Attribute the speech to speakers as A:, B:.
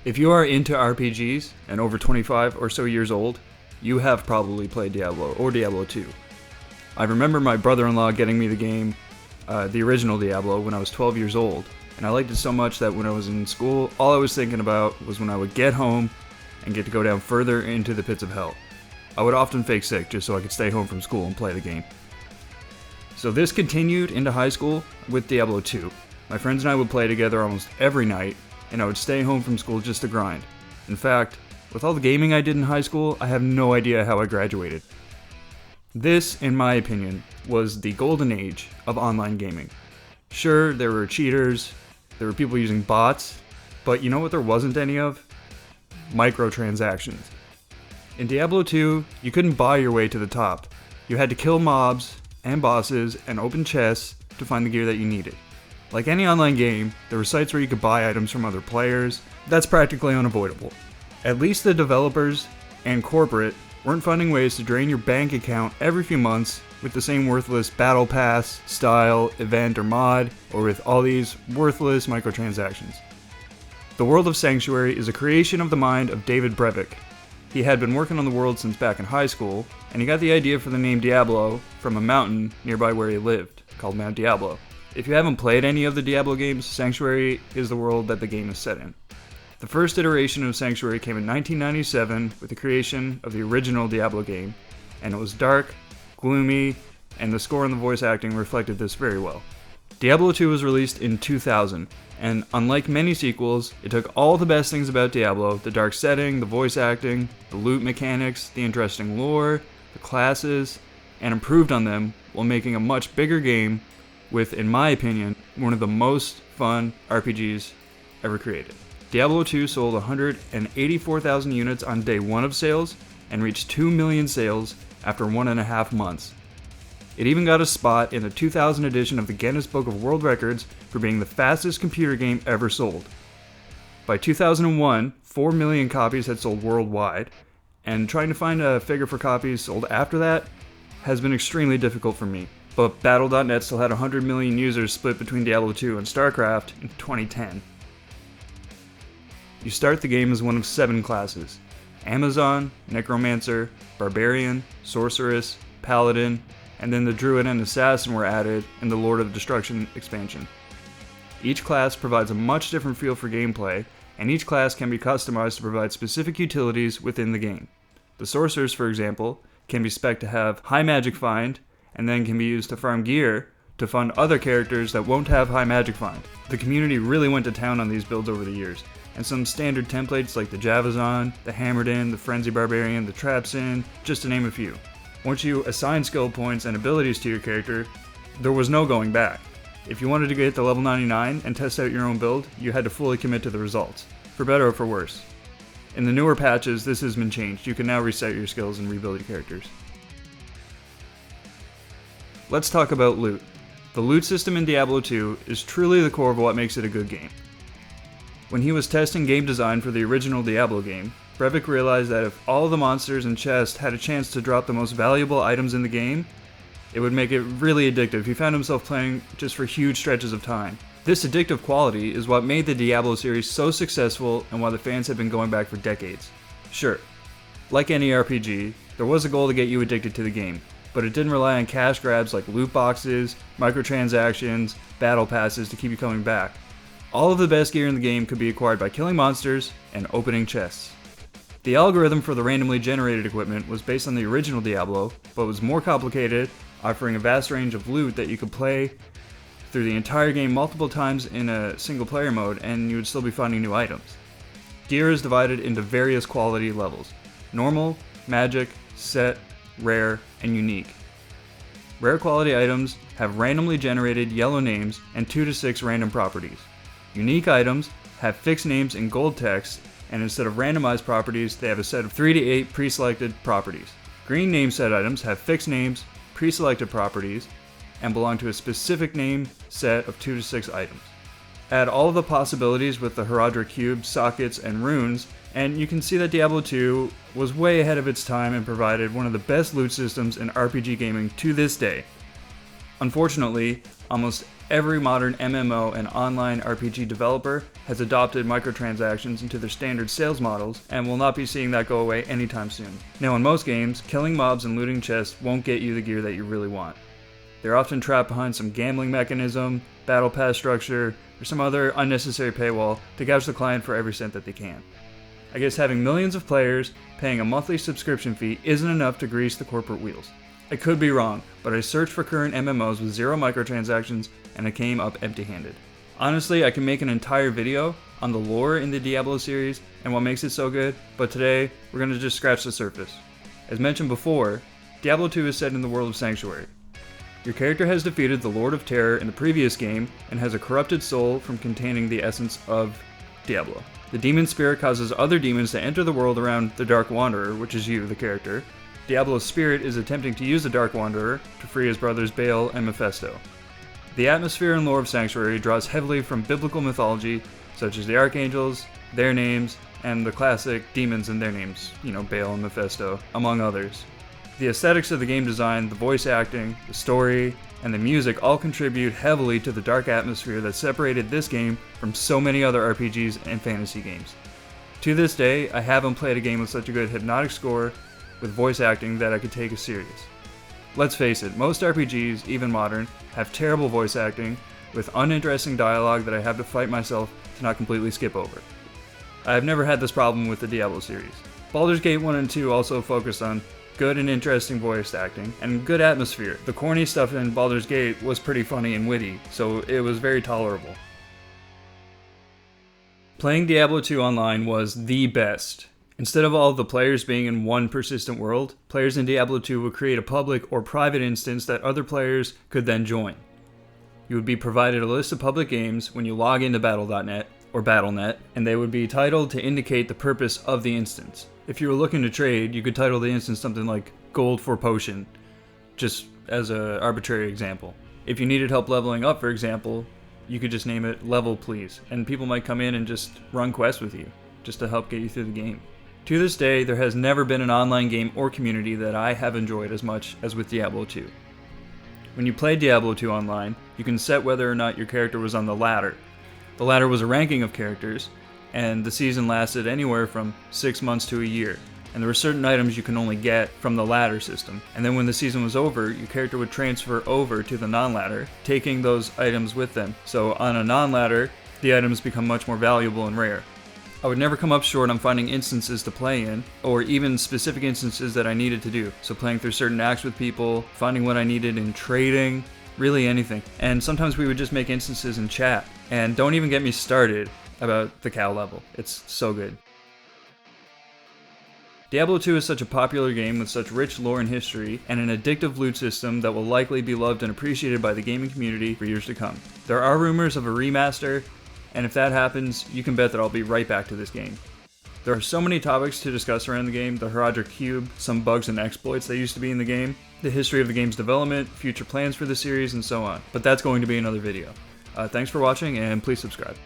A: If you are into RPGs and over 25 or so years old, you have probably played Diablo or Diablo 2. I remember my brother-in-law getting me the game, the original Diablo, when I was 12 years old, and I liked it so much that when I was in school, all I was thinking about was when I would get home and get to go down further into the pits of hell. I would often fake sick just so I could stay home from school and play the game. So this continued into high school with Diablo 2. My friends and I would play together almost every night, and I would stay home from school just to grind. In fact, with all the gaming I did in high school, I have no idea how I graduated. This, in my opinion, was the golden age of online gaming. Sure, there were cheaters, there were people using bots, but you know what there wasn't any of? Microtransactions. In Diablo 2, you couldn't buy your way to the top. You had to kill mobs and bosses and open chests to find the gear that you needed. Like any online game, there were sites where you could buy items from other players. That's practically unavoidable. At least the developers and corporate weren't finding ways to drain your bank account every few months with the same worthless battle pass, style, event, or mod, or with all these worthless microtransactions. The world of Sanctuary is a creation of the mind of David Brevik. He had been working on the world since back in high school, and he got the idea for the name Diablo from a mountain nearby where he lived, called Mount Diablo. If you haven't played any of the Diablo games, Sanctuary is the world that the game is set in. The first iteration of Sanctuary came in 1997 with the creation of the original Diablo game, and it was dark, gloomy, and the score and the voice acting reflected this very well. Diablo 2 was released in 2000, and unlike many sequels, it took all the best things about Diablo, the dark setting, the voice acting, the loot mechanics, the interesting lore, the classes, and improved on them while making a much bigger game with, in my opinion, one of the most fun RPGs ever created. Diablo 2 sold 184,000 units on day 1 of sales and reached 2 million sales after 1.5 months. It even got a spot in the 2000 edition of the Guinness Book of World Records for being the fastest computer game ever sold. By 2001, 4 million copies had sold worldwide, and trying to find a figure for copies sold after that has been extremely difficult for me. But Battle.net still had 100 million users split between Diablo 2 and StarCraft in 2010. You start the game as one of 7 classes: Amazon, Necromancer, Barbarian, Sorceress, Paladin, and then the Druid and Assassin were added in the Lord of Destruction expansion. Each class provides a much different feel for gameplay, and each class can be customized to provide specific utilities within the game. The Sorceress, for example, can be spec'd to have high magic find, and then can be used to farm gear to fund other characters that won't have high magic find. The community really went to town on these builds over the years, and some standard templates like the Javazon, the Hammerden, the Frenzy Barbarian, the Trapsin, just to name a few. Once you assign skill points and abilities to your character, there was no going back. If you wanted to get to level 99 and test out your own build, you had to fully commit to the results, for better or for worse. In the newer patches, this has been changed. You can now reset your skills and rebuild your characters. Let's talk about loot. The loot system in Diablo 2 is truly the core of what makes it a good game. When he was testing game design for the original Diablo game, Brevik realized that if all the monsters and chests had a chance to drop the most valuable items in the game, it would make it really addictive. He found himself playing just for huge stretches of time. This addictive quality is what made the Diablo series so successful and why the fans have been going back for decades. Sure, like any RPG, there was a goal to get you addicted to the game, but it didn't rely on cash grabs like loot boxes, microtransactions, battle passes to keep you coming back. All of the best gear in the game could be acquired by killing monsters and opening chests. The algorithm for the randomly generated equipment was based on the original Diablo, but was more complicated, offering a vast range of loot that you could play through the entire game multiple times in a single player mode, and you would still be finding new items. Gear is divided into various quality levels: normal, magic, set, rare, and unique. Rare quality items have randomly generated yellow names and 2 to 6 random properties. Unique items have fixed names in gold text, and instead of randomized properties, they have a set of 3 to 8 pre-selected properties. Green name set items have fixed names, pre-selected properties, and belong to a specific name set of 2 to 6 items. Add all of the possibilities with the Herodra cubes, sockets, and runes, and you can see that Diablo 2 was way ahead of its time and provided one of the best loot systems in RPG gaming to this day. Unfortunately, almost every modern MMO and online RPG developer has adopted microtransactions into their standard sales models and will not be seeing that go away anytime soon. Now in most games, killing mobs and looting chests won't get you the gear that you really want. They're often trapped behind some gambling mechanism, battle pass structure, or some other unnecessary paywall to gouge the client for every cent that they can. I guess having millions of players paying a monthly subscription fee isn't enough to grease the corporate wheels. I could be wrong, but I searched for current MMOs with zero microtransactions and I came up empty-handed. Honestly, I can make an entire video on the lore in the Diablo series and what makes it so good, but today we're going to just scratch the surface. As mentioned before, Diablo 2 is set in the world of Sanctuary. Your character has defeated the Lord of Terror in the previous game and has a corrupted soul from containing the essence of Diablo. The demon spirit causes other demons to enter the world around the Dark Wanderer, which is you, the character. Diablo's spirit is attempting to use the Dark Wanderer to free his brothers Baal and Mephisto. The atmosphere and lore of Sanctuary draws heavily from biblical mythology, such as the archangels, their names, and the classic demons and their names, Baal and Mephisto, among others. The aesthetics of the game design, the voice acting, the story, and the music all contribute heavily to the dark atmosphere that separated this game from so many other RPGs and fantasy games. To this day, I haven't played a game with such a good hypnotic score with voice acting that I could take as serious. Let's face it, most RPGs, even modern, have terrible voice acting with uninteresting dialogue that I have to fight myself to not completely skip over. I have never had this problem with the Diablo series. Baldur's Gate 1 and 2 also focused on good and interesting voice acting and good atmosphere. The corny stuff in Baldur's Gate was pretty funny and witty, so it was very tolerable. Playing Diablo 2 online was the best. Instead of all of the players being in one persistent world, players in Diablo 2 would create a public or private instance that other players could then join. You would be provided a list of public games when you log into Battle.net or Battle.net, and they would be titled to indicate the purpose of the instance. If you were looking to trade, you could title the instance something like Gold for Potion, just as an arbitrary example. If you needed help leveling up, for example, you could just name it Level Please, and people might come in and just run quests with you, just to help get you through the game. To this day, there has never been an online game or community that I have enjoyed as much as with Diablo 2. When you play Diablo 2 online, you can set whether or not your character was on the ladder. The ladder was a ranking of characters, and the season lasted anywhere from 6 months to a year. And there were certain items you can only get from the ladder system. And then when the season was over, your character would transfer over to the non-ladder, taking those items with them. So on a non-ladder, the items become much more valuable and rare. I would never come up short on finding instances to play in, or even specific instances that I needed to do. So playing through certain acts with people, finding what I needed in trading, really anything. And sometimes we would just make instances in chat. And don't even get me started about the cow level. It's so good. Diablo 2 is such a popular game with such rich lore and history, and an addictive loot system that will likely be loved and appreciated by the gaming community for years to come. There are rumors of a remaster, and if that happens, you can bet that I'll be right back to this game. There are so many topics to discuss around the game: the Herodric Cube, some bugs and exploits that used to be in the game, the history of the game's development, future plans for the series, and so on. But that's going to be another video. Thanks for watching, and please subscribe.